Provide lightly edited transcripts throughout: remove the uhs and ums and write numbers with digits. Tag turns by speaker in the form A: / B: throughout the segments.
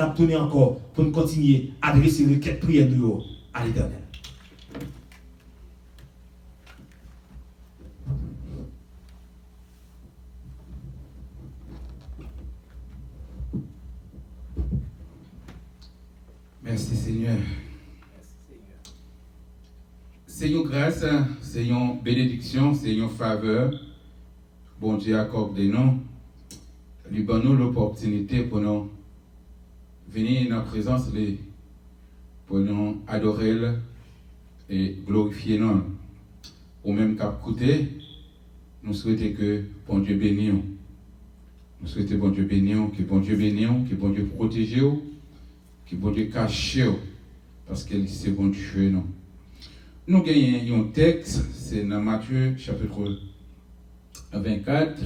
A: nous tourner encore pour nous continuer à adresser les requêtes prières à l'Éternel.
B: Merci Seigneur. C'est une grâce, c'est une bénédiction, c'est une faveur. Bon Dieu accorde-nous. Lui donne l'opportunité pour nous venir dans la présence pour nous adorer et glorifier nous. Au même cap côté, nous souhaitons que bon Dieu bénisse. Nous souhaitons bon Dieu bénisse, que bon Dieu bénisse, que bon Dieu protège, que bon Dieu cache, parce que c'est bon Dieu. Nous gagnons un texte, c'est dans Matthieu chapitre 24,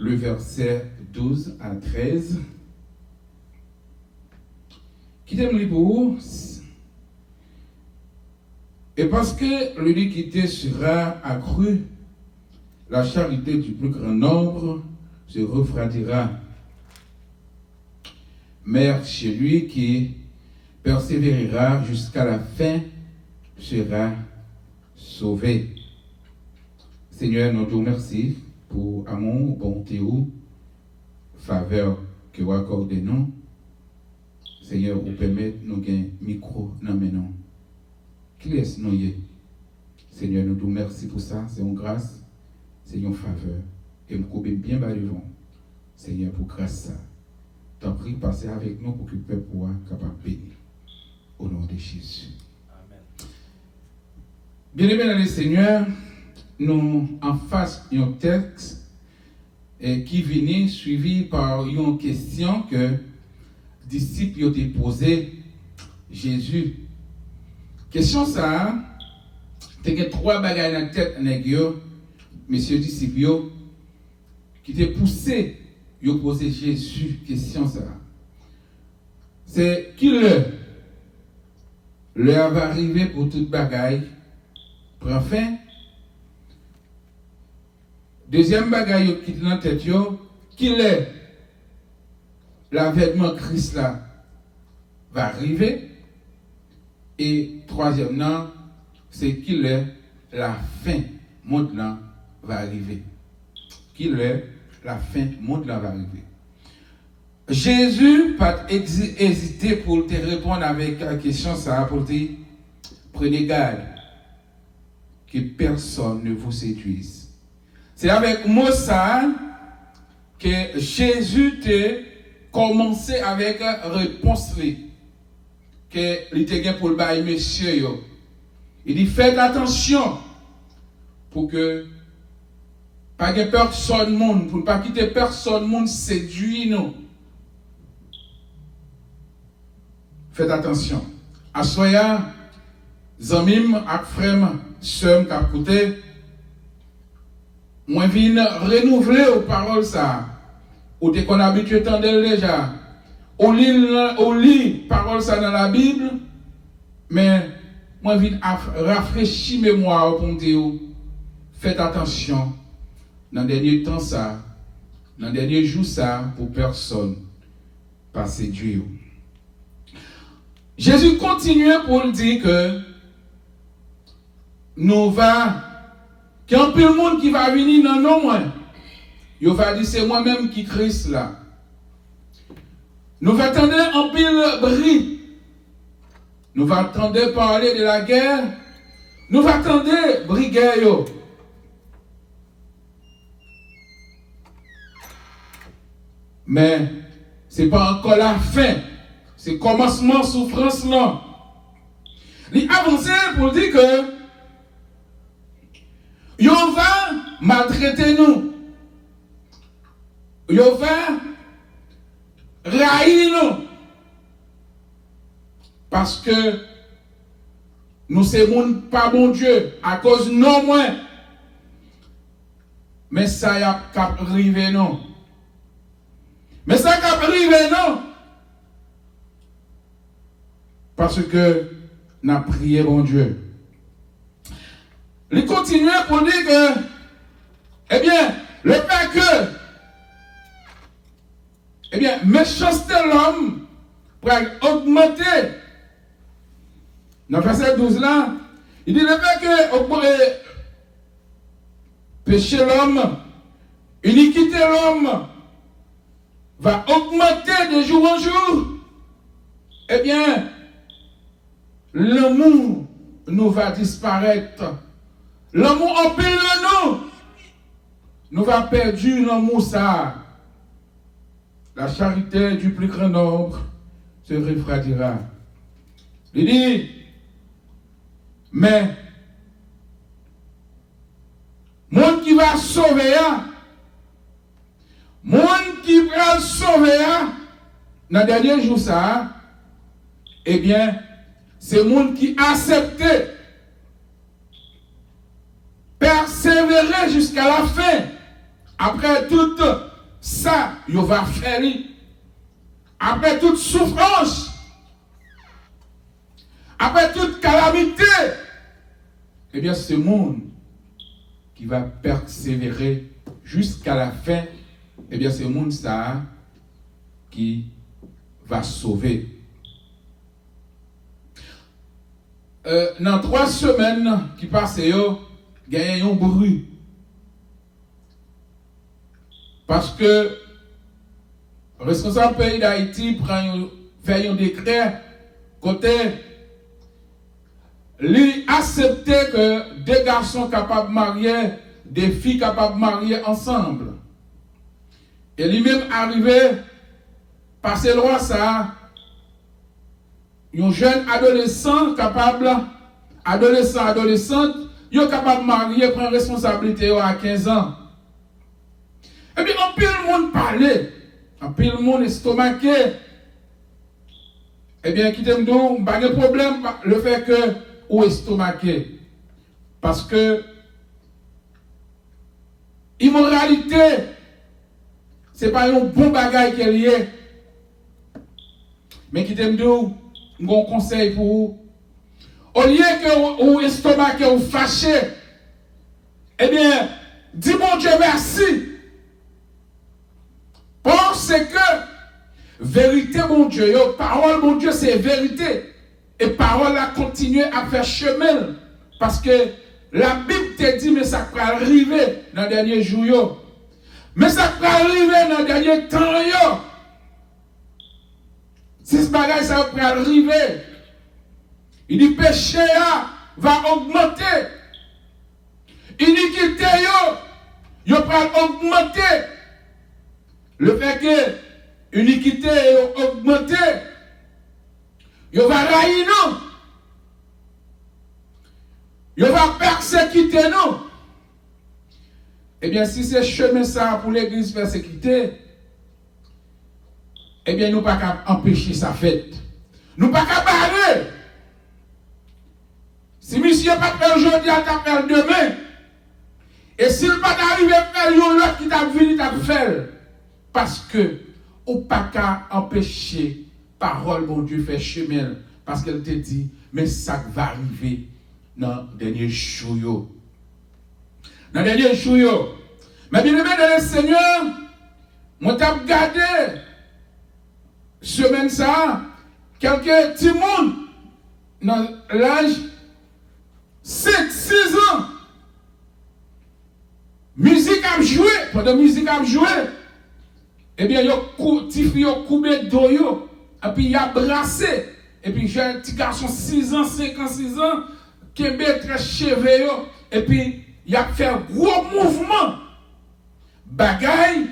B: le verset 12 à 13. Qui t'aime pour vous? Et parce que l'iniquité sera accrue, la charité du plus grand nombre se refroidira. Mais celui qui persévérera jusqu'à la fin sera sauvé. Seigneur, nous te remercions pour amour, bonté ou faveur que vous accordez nous. Seigneur, vous permettez nous gagner micro dans maintenant. Qui est-ce nous? Seigneur, nous te remercions pour ça. C'est une grâce, c'est une faveur. Et nous coupons bien bas devant. Seigneur, pour grâce ça. T'en prie, passez avec nous pour que le peuple soit capable de bénir. Au nom de Jésus. Amen. Bien-aimés dans le Seigneur, nous en face d'un texte qui venait suivi par une question que les disciples ont posée Jésus. Question ça, tu as trois bagages dans la tête, messieurs disciples, qui t'ont poussé à poser Jésus question ça. C'est qui l'heure va arriver pour toute bagaille. Prends fin. Deuxième bagaille qui est dans la tête, qui est l'avènement Christ là va arriver. Et troisièmement, c'est qu'il est la fin monde là va arriver. Qu'il est la fin monde là va arriver. Jésus pas hésité pour te répondre avec la question ça pour dire prenez garde que personne ne vous séduise. C'est avec moi ça que Jésus te commencé avec réponse que il était pour le bail monsieur yo. Il dit faites attention pour que pas que personne monde pour pas quitter personne monde séduit nous. Faites attention. Asoya zamim ak frère sœur qui écouté moi viens renouveler aux paroles ça ou te qu'on habitué tendre déjà. On lit parole ça dans la Bible, mais moi je viens rafraîchir mémoire pour dire faites attention dans les derniers temps ça, dans les derniers jours ça, pour personne pas séduire. Jésus continue pour dire que nous va, qu'il y a un peu de monde qui va venir dans nos moyens. Il va dire c'est moi-même qui Christ là. Nous attendons un pile bris. Nous attendons parler de la guerre. Nous attendons briguer. Mais ce n'est pas encore la fin. C'est le commencement de souffrance là. Il avance pour dire que il va maltraiter nous. Il va raïr nous. Parce que nous sommes pas bon Dieu à cause non moins. Mais ça y a qu'à arriver non. Mais ça qu'à arriver non. Parce que nous avons prié bon Dieu. Il continue pour dire que, eh bien, le fait que eh bien, méchanceté de l'homme pour augmenter. Dans le verset 12 là, il dit le fait que péché l'homme, iniquité l'homme va augmenter de jour en jour, eh bien, l'amour nous va disparaître. L'amour en pile de nous va perdre l'amour ça. La charité du plus grand nombre se refroidira. Il dit, mais, monde qui va sauver, monde qui va sauver, dans le dernier jour ça, eh bien, c'est monde qui accepte, persévérer jusqu'à la fin. Après tout ça, il va faire. Après toute souffrance, après toute calamité, eh bien, ce monde qui va persévérer jusqu'à la fin, eh bien, c'est le monde ça qui va sauver. Dans 3 semaines qui passent, il y a un bruit. Parce que le responsable pays d'Haïti fait un décret côté lui accepter que 2 garçons capables de marier, 2 filles capables de marier ensemble. Et lui-même arrivé, passer le roi ça, un jeune adolescent capable, adolescente, il est capable de marier, prendre responsabilité à 15 ans. Et bien, en pile le monde parlait, en pile le monde estomaqué. Eh bien, qui t'aime donc, pas de problème, le fait que, ou estomaqué. Parce que, immoralité, c'est pas un bon bagage qu'elle y est. Mais qui t'aime donc, un bon conseil pour vous. Au lieu que ou estomaqué ou fâché, eh bien, dis mon Dieu merci. Pense que vérité, mon Dieu, parole, mon Dieu, c'est vérité. Et parole a continué à faire chemin. Parce que la Bible te dit, mais ça peut arriver dans les derniers jours. Mais ça peut arriver dans les derniers temps. Si ce bagage, ça peut arriver. Il dit, péché va augmenter. Iniquité, va augmenter. Le fait que l'iniquité est augmentée, il va railler nous. Il va persécuter nous. Eh bien, si c'est chemin ça pour l'église persécutée, eh bien, nous ne pouvons pas empêcher sa fête. Nous ne pouvons pas barrer. Si monsieur n'a pas fait aujourd'hui, il va faire demain. Et s'il n'a pas arrivé à faire l'autre qui t'a venu, il t'a fait. Parce que, ou pas qu'à empêcher, parole, mon Dieu, fait chemin. Parce qu'elle te dit, mais ça va arriver dans les derniers jours. Dans les derniers jours. Mais bien aimé dans le Seigneur, moi t'ai regardé, semaine ça, quelques petits monde, dans l'âge 5, 6 ans, musique a joué, pendant musique a joué, eh bien, il y a coupé d'eau, et puis il a brassé. Et puis j'ai un petit garçon 6 ans, 5 ans, 6 ans, qui est très cheveux, et puis il a fait un gros mouvement. Bagaille,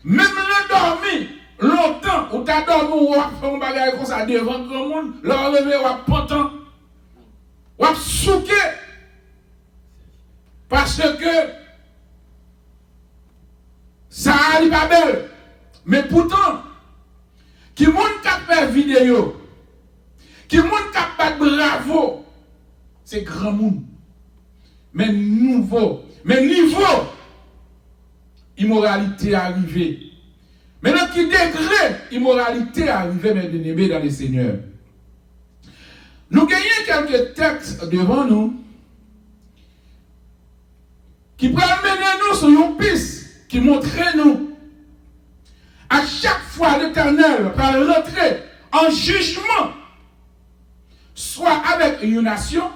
B: même le dormi, longtemps, ou t'as dormi, ou t'as fait un bagaille comme ça devant tout le monde, leur lever, ou t'as pantant, ou t'as souqué. Parce que ça n'est pas belle. Mais pourtant, qui monde qui a fait vidéo, qui monde qui a fait bravo, c'est grand monde. Mais niveau, immoralité arrivée. Maintenant, qui degré immoralité arrivée, mes bien-aimés dans les Seigneurs. Nous gagnons quelques textes devant nous qui prennent nous sur une piste qui montre nous à chaque fois l'Éternel va rentrer en jugement, soit avec une nation,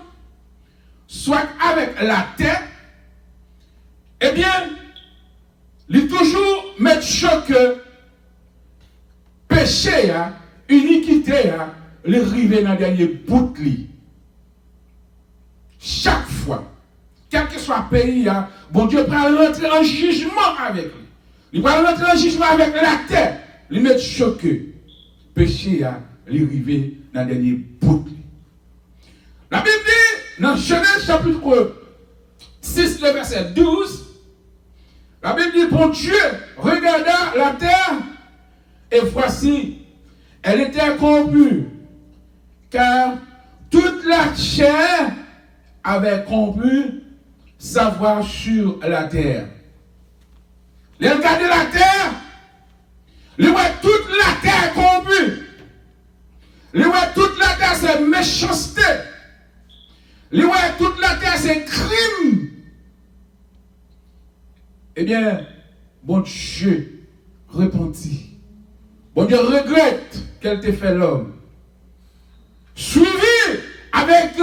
B: soit avec la terre, eh bien, il toujours met choc péché, iniquité, les river dans le dernier bout de lit. Chaque fois, quel que soit le pays, bon Dieu prend rentrer en jugement avec lui. Il prend rentrer en jugement avec la terre. Il met choqué. Péché, les river dans le dernier bout de lit. La Bible dit, dans Genèse chapitre 6, le verset 12, la Bible dit, bon Dieu regarda la terre, et voici, elle était corrompue, car toute la chair avait corrompu savoir sur la terre. Il regardait la terre, il voit toute la terre corrompue, il voit toute la terre c'est méchanceté, il voit toute la terre c'est crime. Eh bien, bon Dieu repentit. Bon Dieu regrette qu'elle t'ait fait l'homme. Suivi avec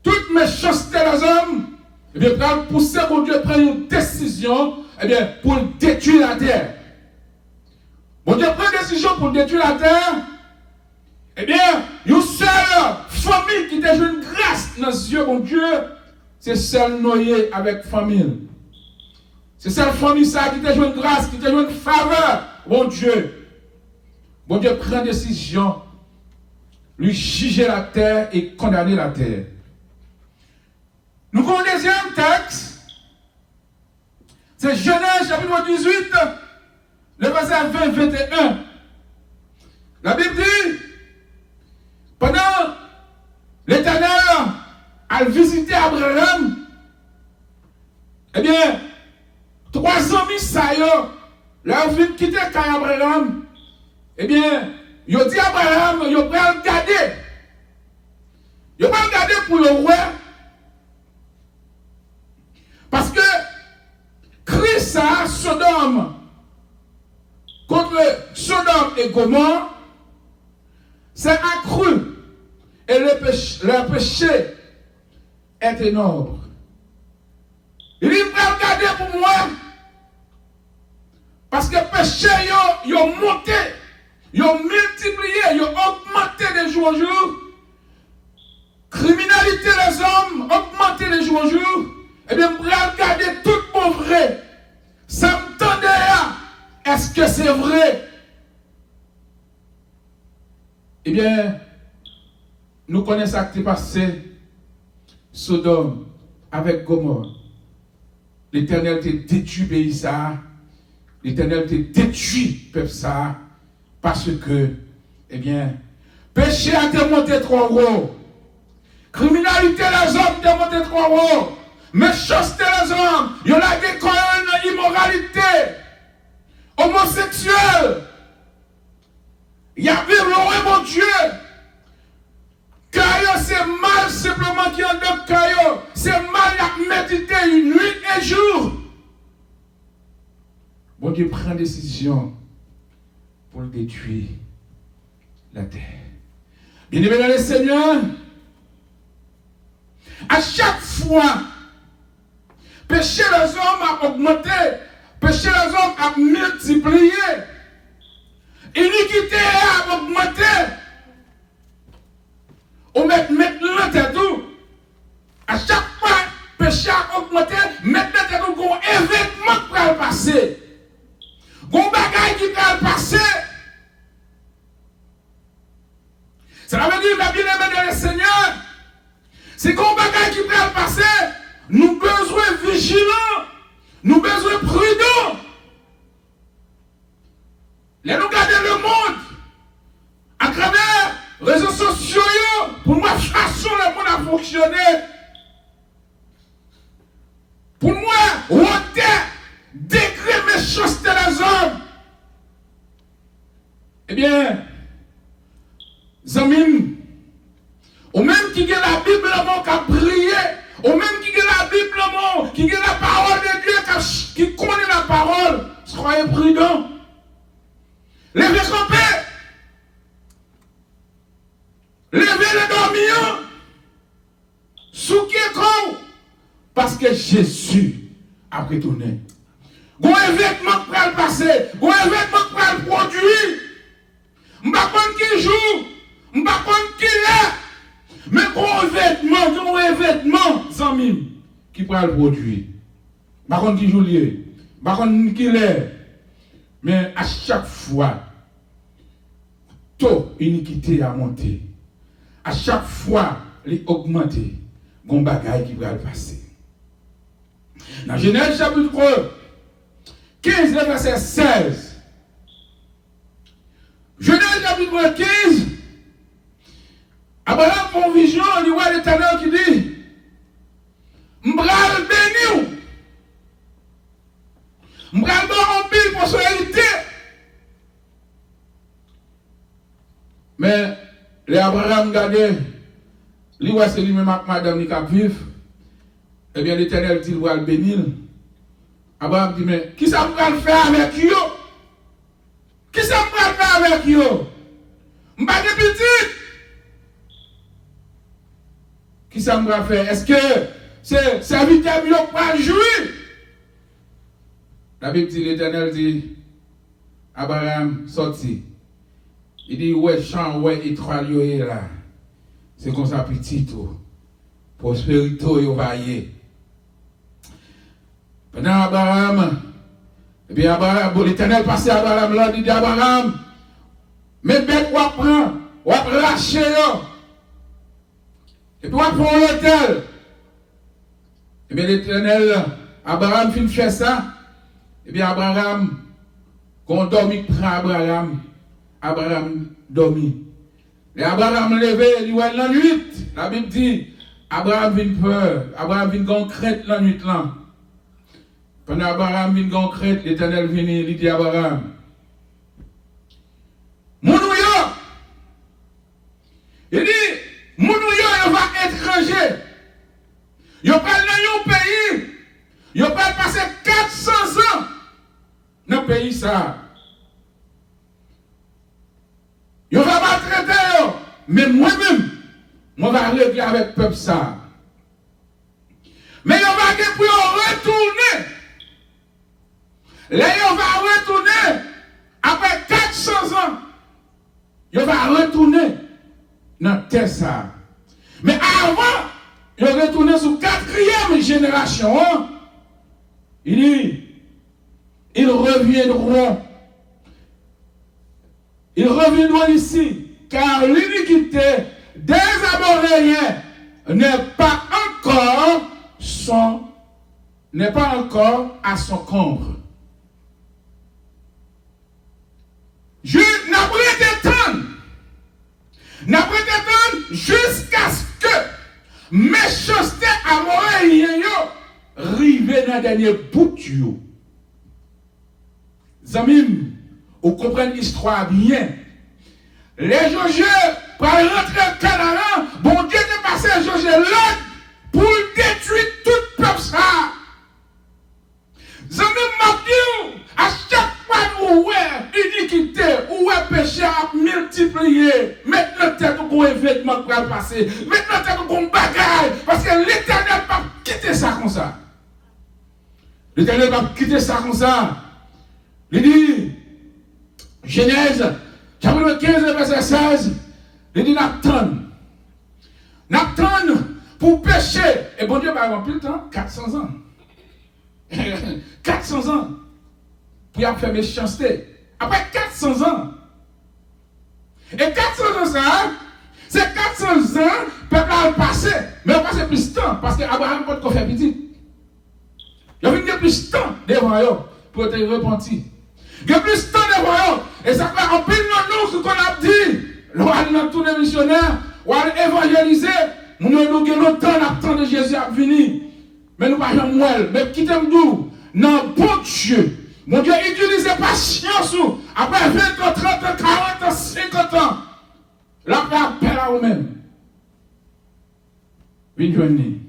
B: toute méchanceté des hommes, eh bien, pour pousser, bon Dieu prend une décision, eh bien, pour détruire la terre. Bon Dieu prend une décision pour détruire la terre. Eh bien, une seule famille qui t'a joué une grâce dans les yeux, bon Dieu, c'est celle noyée avec famille. C'est cette famille ça qui t'a joué une grâce, qui t'a joué une faveur, bon Dieu. Bon Dieu prend une décision, lui juger la terre et condamner la terre. Nous avons un deuxième texte, c'est Genèse chapitre 18, le verset 20-21. La Bible dit, pendant l'Éternel a visité Abraham, eh bien, 3 amis ça y est, leur vie quitter Abraham, eh bien, ils ont dit à Abraham, ils ont pris à regarder. Ils ont pas regardé pour le roi. Parce que Christ a Sodome contre Sodome et Gomorrhe, c'est accru. Et le péché est énorme. Il dit, regardez pour moi. Parce que le péché, il a monté, il a multiplié, il a augmenté de jour en jour. Criminalité des hommes, augmenté de jour en jour. Eh bien, regardez tout mon vrai. Ça me tendait à. Est-ce que c'est vrai? Eh bien, nous connaissons ce qui est passé. Sodome avec Gomorrhe. L'Éternel t'a détruit pays ça. L'Éternel t'a détruit peuple ça. Parce que, eh bien, péché a été monté trop haut. Criminalité des hommes a monté trop haut. Méchanceté des hommes. Il y a des immoralité. Homosexuel. Il y a vivre mon Dieu. Caillot, c'est mal simplement qui en donne caillot. C'est mal à méditer une nuit et jour. Bon Dieu prend décision pour détruire la terre. Bien-aimés dans le Seigneur, à chaque fois, péché des hommes a augmenté, péché des hommes a multiplié, iniquité a augmenté. On met le tout. À chaque fois, péché a augmenté, maintenant tout un événement qui va passer. Un bagage qui va passer. Ça veut dire, la bien-aimée dans le Seigneur, c'est qu'on bagage qui va passer, nous besoin vigilants, nous besoin prudents. Là, nous gardons le monde à travers les réseaux sociaux pour moi, façon le monde a fonctionné. Pour moi, honte, degré méchanceté des hommes. Eh bien, Zamim, ou même qui a la Bible qui a prié, ou même qui a la Bible qui a la parole de Dieu, qui connaît la parole, soyez prudents. Levez camper. Levez les dormants. Souquez comme. Parce que Jésus a retourné. Un événement qui va le passer. Un événement qui va le produire. Je ne sais pas qui joue. Je ne sais pas qui est. Mais un événement, Zamim, qui va le produire. Je ne sais pas qui joue lié. Je ne sais pas qui est. Mais à chaque fois, taux iniquité a monté. À chaque fois, il a augmenté. Il y a un bagage qui va le passer. Dans Genèse chapitre 15, verset 16. Genèse chapitre 15. Abraham prend une vision, il voit l'Éternel qui dit M'bral béni. M'bral don en pile pour son hérité. Mais les Abraham regardait, lui voit c'est lui-même avec madame qui a vivre. Eh bien l'Éternel dit il va le bénir. Abraham dit mais qui ça va le faire avec eux? Qui ça va le faire avec eux? M'pas de petit. Qui ça va faire? Est-ce que c'est serviteur qui va jouer? La Bible dit l'Éternel dit Abraham sorti. Il dit ouais champ ouais étoile yo est là. C'est comme ça petit tout. Prospérité yo va y. Pendant Abraham, eh bien Abraham, l'Éternel passait à Abraham là, il dit Abraham, mais bête ou apprend, ou racher yo. Et puis on prend l'hôtel. Eh bien l'Éternel, Abraham fin fait ça. Eh bien Abraham, quand on dormit prend Abraham dormit. Et Abraham levé, il voit la nuit. La Bible dit, Abraham vient peur, Abraham vient gon crête la nuit là. Pendant Abraham vient gon crête, l'Éternel vient, il dit Abraham, Mounouyo, il dit, Mounouyo, il va étranger. Il va dans un pays, il va passer 400 ans dans le pays ça. Il va maltraiter, mais moi-même, moi va régler avec le peuple ça. Mais il va pour retourner. Là, il va retourner après 400 ans. Il va retourner dans la terre ça. Mais avant, il va retourner sur la 4e génération. Il dit, ils reviendront. Ils reviendront ici, car l'iniquité des Amoréens n'est pas encore à son comble. Je n'a pas d'étendre jusqu'à ce que méchanceté Amoréens arrivent dans le dernier bout. Zamim, vous comprenez l'histoire bien. Les Josué, pour rentrer au Canaan, bon Dieu est passé à Josué là pour détruire tout le peuple ça. Zamim Mathieu, à chaque fois où est iniquité, où est péché à multiplier, maintenant tête au événement qui va passer, maintenant tête au bagaille, parce que l'Éternel va quitter ça comme ça. L'Éternel va quitter ça comme ça. Il dit, Genèse, chapitre 15, verset 16, il dit Napton pour pécher. Et bon Dieu va avoir plus de temps, 400 ans. 400 ans pour y faire méchanceté. Après 400 ans. Et 400 ans, ça, c'est 400 ans, le peuple a passé. Mais on passe plus de temps, parce qu'Abraham peut faire petit. Il y a plus de temps devant eux pour être repenti. Il y a plus de temps devant eux. Et ça fait en pile de nous ce qu'on a dit. Nous allons dans tous les missionnaires, nous allons évangéliser. Nous avons longtemps de Jésus à venir. Mais nous ne parlons pas de mais quittez-nous. Non, bon Dieu. Mon Dieu, utilisez patience. Après 20 ans, 30 ans, 40 ans, 50 ans. Là, on appelle à vous-même. Venez.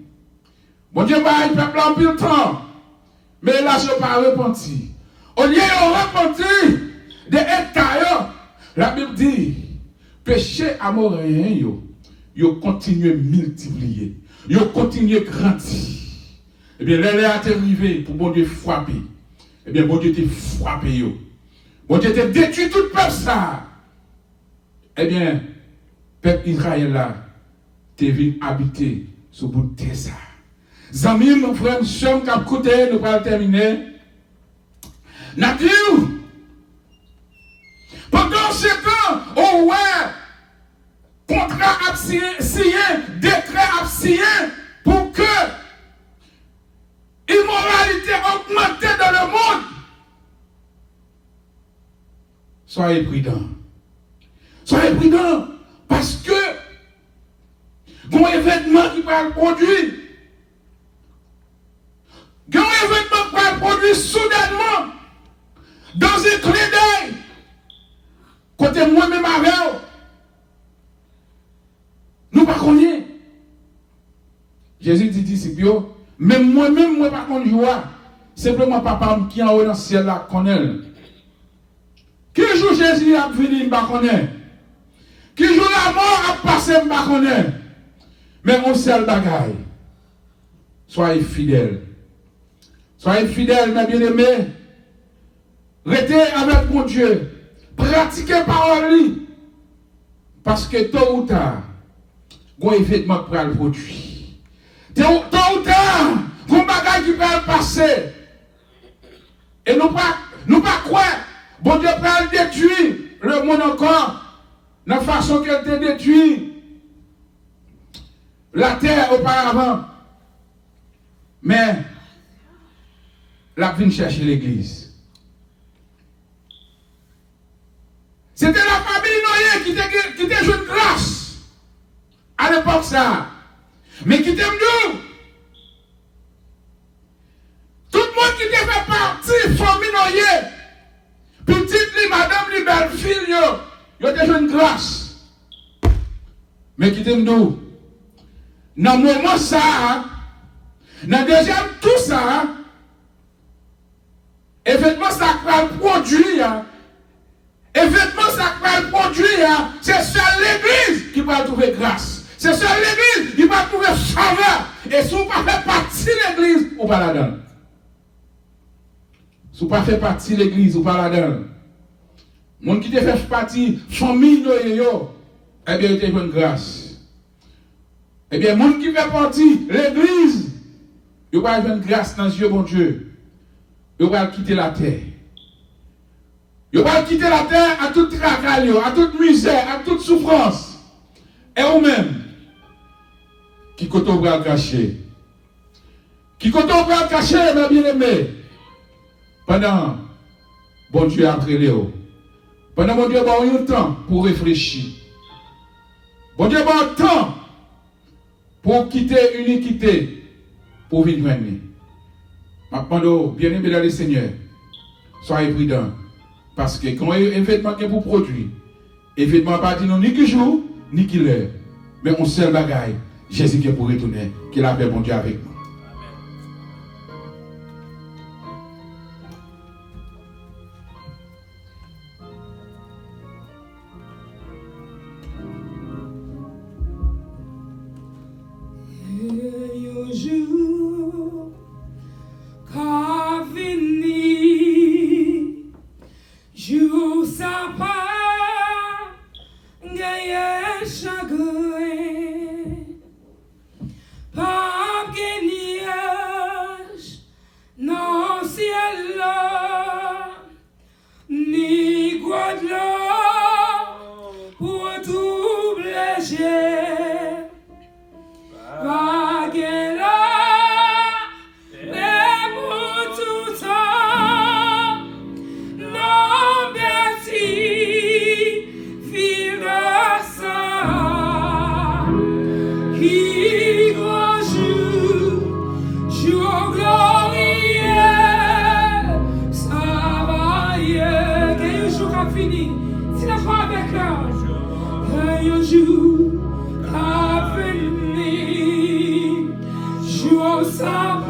B: Mon Dieu, il peuple en pile temps. Mais là, je ne pas repenti. Au lieu de repenti, des États, la Bible dit, péché amoréen, yo continue à multiplier, yo continue à grandir. Eh bien, l'heure est arrivée pour bon Dieu frapper. Eh bien, bon Dieu t'a frappé, yo. Bon Dieu t'a détruit tout peuple ça. Eh bien, peuple Israël là, t'es venu habiter sur le bout de terre ça. Zami, mon frère, nous sommes cap côté, nous allons terminer. N'a dit, pendant ce temps, oh ouais, contrat abscien, décret abscien pour que l'immoralité augmente dans le monde. Soyez prudents. Soyez prudents parce que un événement qui va produire, un événement qui va produire soudainement dans un clin d'œil. Côté moi-même avec nous pas connaissons. Jésus dit disciples, même moi-même, moi pas contre joie. Simplement papa qui est en haut dans le ciel là connaît. Qui jour Jésus a venu, pas connaît. Qui jour la mort a passé, pas connaît. Mais on seul bagaille. Soyez fidèles. Soyez fidèles, mes bien-aimés. Restez avec mon Dieu. Pratiquez parole. Parce que tôt ou tard, un événement pour le produit. Tôt ou tard, un bagage qui peut passer. Et nous pas croire. Bon Dieu peut détruire le monde encore. De la façon qu'elle te détruit la terre auparavant. Mais, la vient chercher l'église. C'était la famille Noé qui t'a joué de grâce à l'époque ça. Mais qui t'aime nous. Tout le monde qui t'a fait partie de la famille Noé. Petite li, madame li, belle fille, yo te joué une grâce. Mais qui t'aime nous. Dans le moment ça, dans le deuxième tout ça, événement ça va produire. Événement ça va produire. C'est seule l'église qui va trouver grâce. C'est seule l'église qui va trouver faveur. Et si vous ne faites pas partie de l'église, vous ne pas là-dedans. Si vous ne faites pas partie de l'église, vous ne pas là-dedans. Mon qui te fait partie, famille, eh bien, il te une grâce. Eh bien, monde qui fait partie, l'église, il va avoir une grâce dans les yeux, bon Dieu. Il va quitter la terre. Il va quitter la terre à toute travail, à toute misère, à toute souffrance. Et vous-même, qui côté au bras caché. Qui côté au bras caché, mes bien-aimés. Pendant, bon Dieu a créé pendant bon Dieu a eu un temps pour réfléchir. Bon Dieu a eu un temps pour quitter une iniquité, pour vivre joindre. Maintenant, bien-aimés dans le Seigneur, soyez prudents. Parce que quand il y a un événement qui est pour produire, événement pas dit non ni qui jour, ni qui l'heure. Mais on seul bagaille, Jésus qui est pour retourner, qu'il a fait bon Dieu avec nous.
C: Stop.